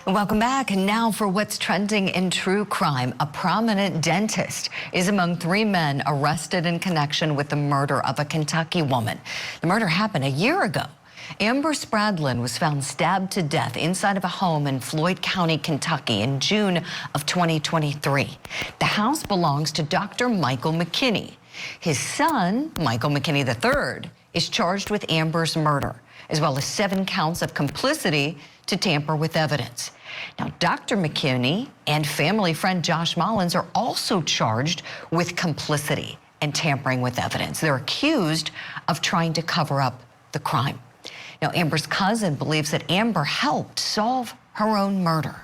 Welcome back. And now for what's trending in true crime. A prominent dentist is among 3 men arrested in connection with the murder of a Kentucky woman. The murder happened a year ago. Amber Spradlin was found stabbed to death inside of a home in Floyd County, Kentucky in June of 2023. The house belongs to Dr. Michael McKinney. His son, Michael McKinney III, is charged with Amber's murder, as well as 7 counts of complicity to tamper with evidence. Now, Dr. McKinney and family friend Josh Mullins are also charged with complicity and tampering with evidence. They're accused of trying to cover up the crime. Now, Amber's cousin believes that Amber helped solve her own murder.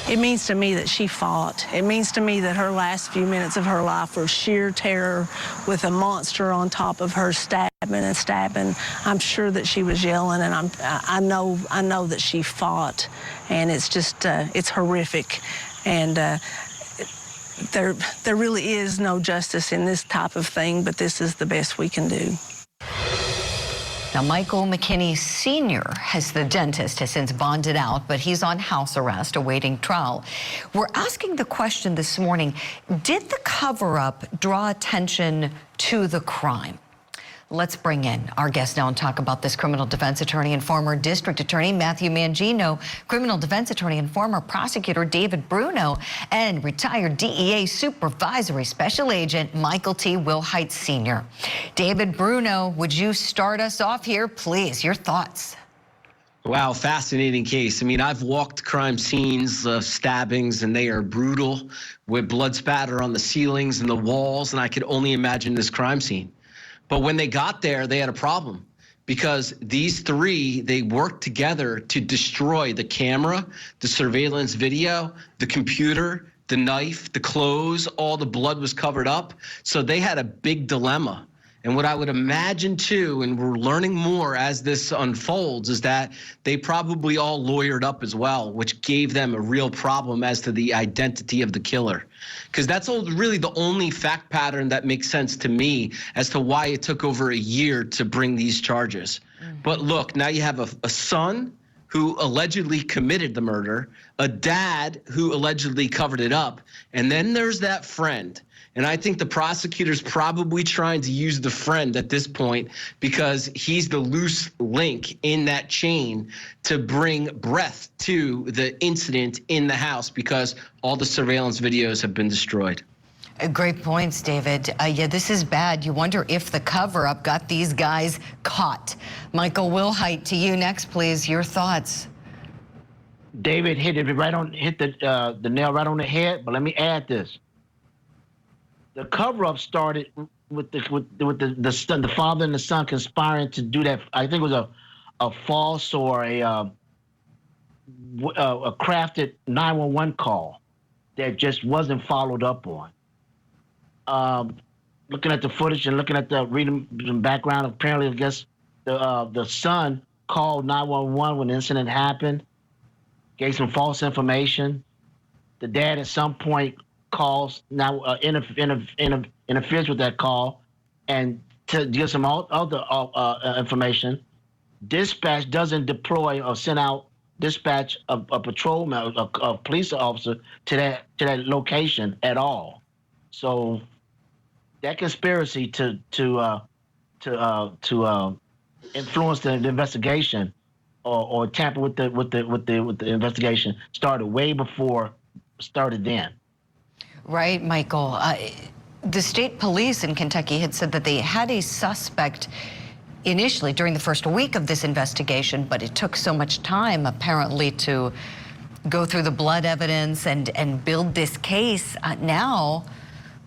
It means to me that she fought. It means to me that her last few minutes of her life were sheer terror with a monster on top of her stabbing and stabbing. I'm sure that she was yelling, and I know that she fought, and it's just it's horrific, and there really is no justice in this type of thing, but this is the best we can do. Now, Michael McKinney Sr., the dentist, has since bonded out, but he's on house arrest awaiting trial. We're asking the question this morning, did the cover-up draw attention to the crime? Let's bring in our guest now and talk about this. Criminal defense attorney and former district attorney Matthew Mangino, criminal defense attorney and former prosecutor David Bruno, and retired DEA supervisory special agent Michael T. Wilhite Sr. David, Bruno, would you start us off here, please? Your thoughts. Wow, fascinating case. I mean, I've walked crime scenes, stabbings, and they are brutal with blood spatter on the ceilings and the walls, and I could only imagine this crime scene. But when they got there, they had a problem because these 3, they worked together to destroy the camera, the surveillance video, the computer, the knife, the clothes, all the blood was covered up. So they had a big dilemma. And what I would imagine too, and we're learning more as this unfolds, is that they probably all lawyered up as well, which gave them a real problem as to the identity of the killer. Because that's really the only fact pattern that makes sense to me as to why it took over a year to bring these charges. But look, now you have a son who allegedly committed the murder, a dad who allegedly covered it up, and then there's that friend. And I think the prosecutor's probably trying to use the friend at this point because he's the loose link in that chain to bring breath to the incident in the house because all the surveillance videos have been destroyed. Great points, David. Yeah, this is bad. You wonder if the cover-up got these guys caught. Michael Wilhite, to you next, please. Your thoughts. David hit the nail right on the head. But let me add this: the cover-up started with the father and the son conspiring to do that. I think it was a false or a crafted 911 call that just wasn't followed up on. Looking at the footage and looking at reading the background, apparently, I guess the son called 911 when the incident happened, gave some false information. The dad at some point calls interferes with that call and to give some other information. Dispatch doesn't deploy or send out dispatch a patrolman, a police officer to that location at all. So that conspiracy to influence the investigation or tamper with the investigation started way before started then. Right, Michael. The state police in Kentucky had said that they had a suspect initially during the first week of this investigation, but it took so much time apparently to go through the blood evidence and build this case. Now,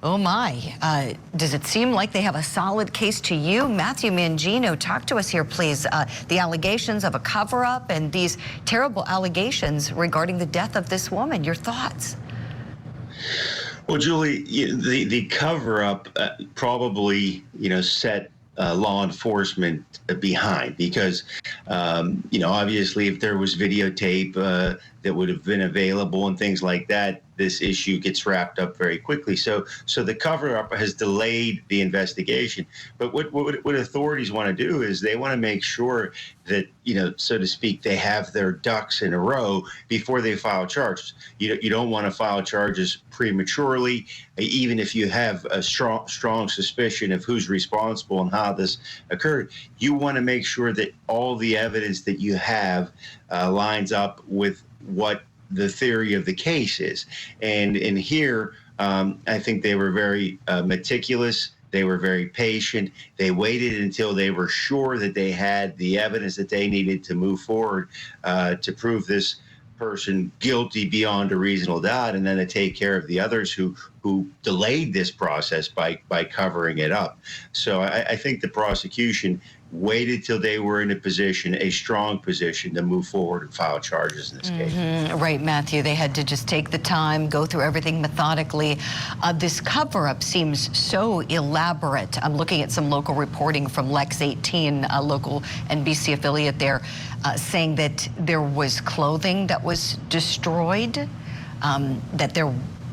oh my, does it seem like they have a solid case to you? Matthew Mangino, talk to us here, please. The allegations of a cover-up and these terrible allegations regarding the death of this woman. Your thoughts? Well, Julie, the cover-up probably, set law enforcement behind because, obviously if there was videotape that would have been available and things like that, this issue gets wrapped up very quickly. So the cover-up has delayed the investigation. But what authorities want to do is they want to make sure that, so to speak, they have their ducks in a row before they file charges. You don't want to file charges prematurely, even if you have a strong suspicion of who's responsible and how this occurred. You want to make sure that all the evidence that you have lines up with what the theory of the case is. And in here, I think they were very meticulous. They were very patient. They waited until they were sure that they had the evidence that they needed to move forward to prove this person guilty beyond a reasonable doubt, and then to take care of the others who delayed this process by covering it up. So I think the prosecution waited till they were in a strong position to move forward and file charges in this case. Right, Matthew. They had to just take the time, go through everything methodically. This cover-up seems so elaborate. I'm looking at some local reporting from Lex 18, a local NBC affiliate there, saying that there was clothing that was destroyed, that there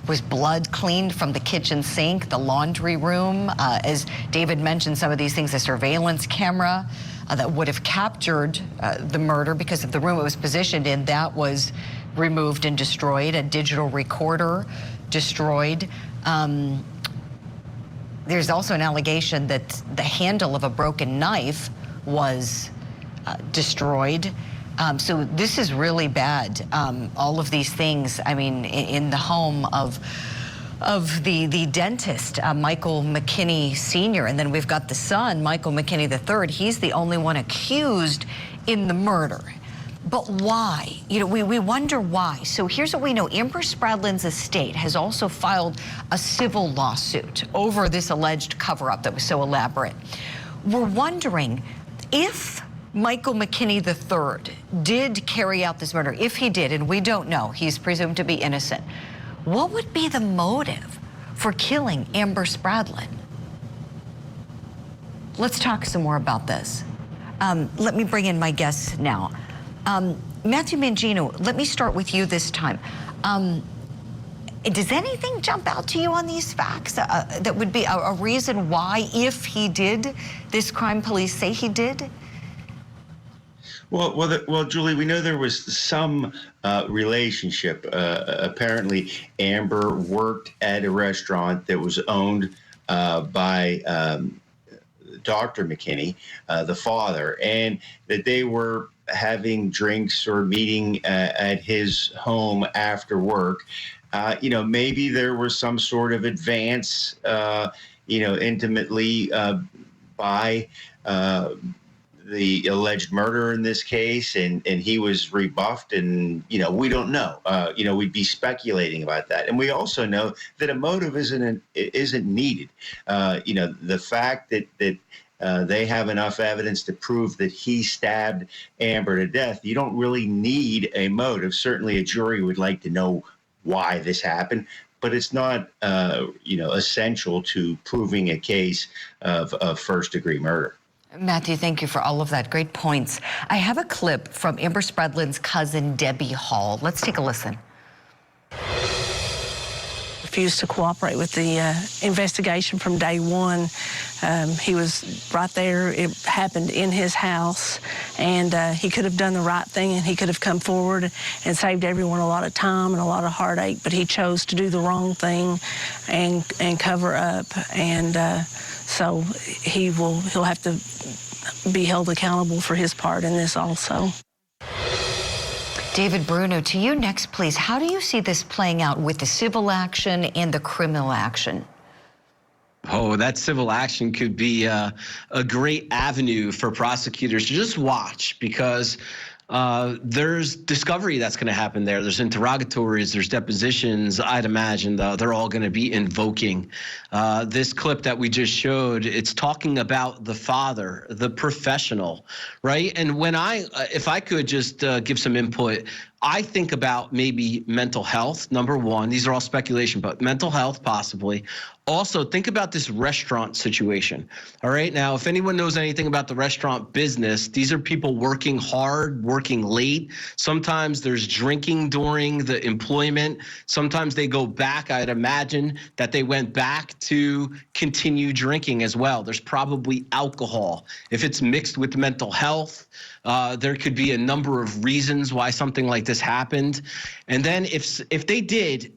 was blood cleaned from the kitchen sink, the laundry room. As David mentioned, some of these things, a surveillance camera that would have captured the murder because of the room it was positioned in, that was removed and destroyed. A digital recorder destroyed. There's also an allegation that the handle of a broken knife was destroyed. So this is really bad. All of these things, I mean, in the home of the dentist, Michael McKinney Sr., and then we've got the son, Michael McKinney III. He's the only one accused in the murder. But why? We wonder why. So here's what we know. Amber Spradlin's estate has also filed a civil lawsuit over this alleged cover-up that was so elaborate. We're wondering if Michael McKinney III did carry out this murder. If he did, and we don't know, he's presumed to be innocent, what would be the motive for killing Amber Spradlin? Let's talk some more about this. Let me bring in my guests now. Matthew Mangino, let me start with you this time. Does anything jump out to you on these facts that would be a reason why, if he did this crime, police say he did? Well, Julie, we know there was some relationship. Apparently, Amber worked at a restaurant that was owned by Dr. McKinney, the father, and that they were having drinks or meeting at his home after work. Maybe there was some sort of advance, intimately by the alleged murderer in this case, and he was rebuffed, and we don't know. We'd be speculating about that, and we also know that a motive isn't needed. The fact that they have enough evidence to prove that he stabbed Amber to death, you don't really need a motive. Certainly, a jury would like to know why this happened, but it's not essential to proving a case of first-degree murder. Matthew, thank you for all of that. Great points. I have a clip from Amber Spradlin's cousin, Debbie Hall. Let's take a listen. Refused to cooperate with the investigation from day one. He was right there. It happened in his house, and he could have done the right thing, and he could have come forward and saved everyone a lot of time and a lot of heartache, but he chose to do the wrong thing and cover up, and so he'll have to be held accountable for his part in this also. David, Bruno, to you next, please. How do you see this playing out with the civil action and the criminal action? Oh, that civil action could be a great avenue for prosecutors to just watch, because there's discovery that's going to happen there. There's interrogatories, there's depositions. I'd imagine they're all going to be invoking this clip that we just showed. It's talking about the father, the professional, right? And if I could just give some input, I think about maybe mental health, number one. These are all speculation, but mental health possibly. Also, think about this restaurant situation. All right. Now, if anyone knows anything about the restaurant business, these are people working hard, working late. Sometimes there's drinking during the employment. Sometimes they go back. I'd imagine that they went back to continue drinking as well. There's probably alcohol. If it's mixed with mental health, there could be a number of reasons why something like this happened. And then if they did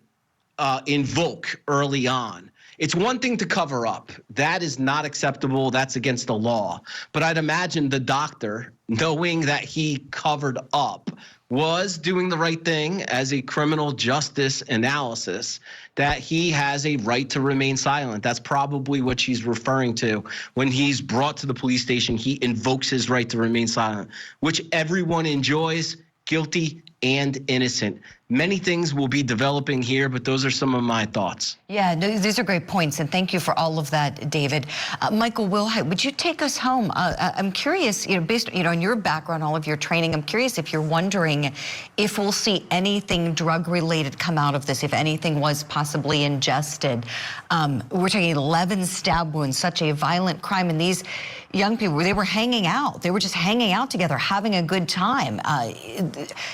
invoke early on, it's one thing to cover up. That is not acceptable. That's against the law. But I'd imagine the doctor, knowing that he covered up, was doing the right thing as a criminal justice analysis, that he has a right to remain silent. That's probably what she's referring to. When he's brought to the police station, he invokes his right to remain silent, which everyone enjoys, guilty and innocent. Many things will be developing here, but those are some of my thoughts. Yeah, no, these are great points, and thank you for all of that, David. Michael Wilhite, would you take us home? I'm curious, based on your background, all of your training, I'm curious if you're wondering if we'll see anything drug-related come out of this, if anything was possibly ingested. We're talking 11 stab wounds, such a violent crime, and these young people, they were hanging out. They were just hanging out together, having a good time.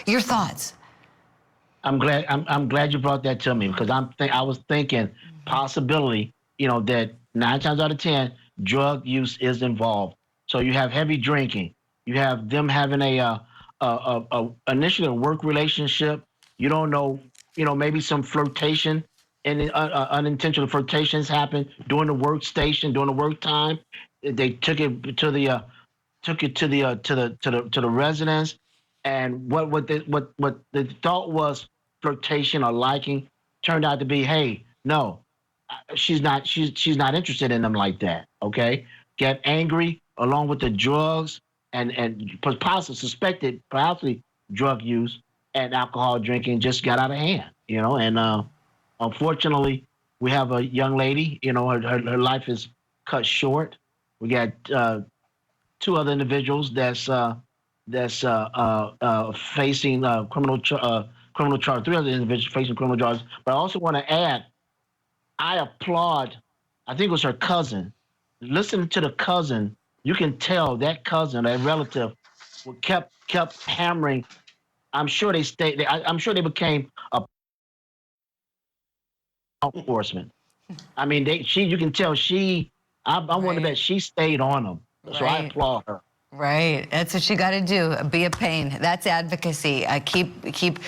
Your thoughts? I'm glad you brought that to me, because I was thinking possibility, that 9 times out of 10 drug use is involved. So you have heavy drinking, you have them having initially a work relationship. You don't know, maybe some flirtation and unintentional flirtations happen during the workstation, during the work time. They took it to the residence, and what the thought was flirtation or liking turned out to be, hey, no, she's not interested in them like that. Okay, get angry along with the drugs and possibly suspected possibly drug use and alcohol drinking just got out of hand. And unfortunately, we have a young lady. Her life is cut short. We got 2 other individuals that's facing criminal charge. 3 other individuals facing criminal charges. But I also want to add, I applaud. I think it was her cousin. Listening to the cousin, you can tell that cousin, that relative, kept hammering. I'm sure they stayed. I'm sure they became a law enforcement. I mean, you can tell she. I want to bet she stayed on them. So I applaud her. Right, that's what you got to do. Be a pain. That's advocacy. Keep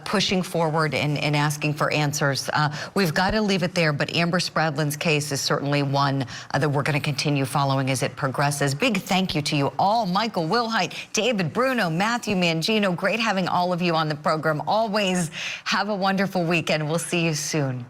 pushing forward and asking for answers. We've got to leave it there, but Amber Spradlin's case is certainly one that we're going to continue following as it progresses. Big thank you to you all, Michael Wilhite, David, Bruno, Matthew Mangino. Great having all of you on the program. Always have a wonderful weekend. We'll see you soon.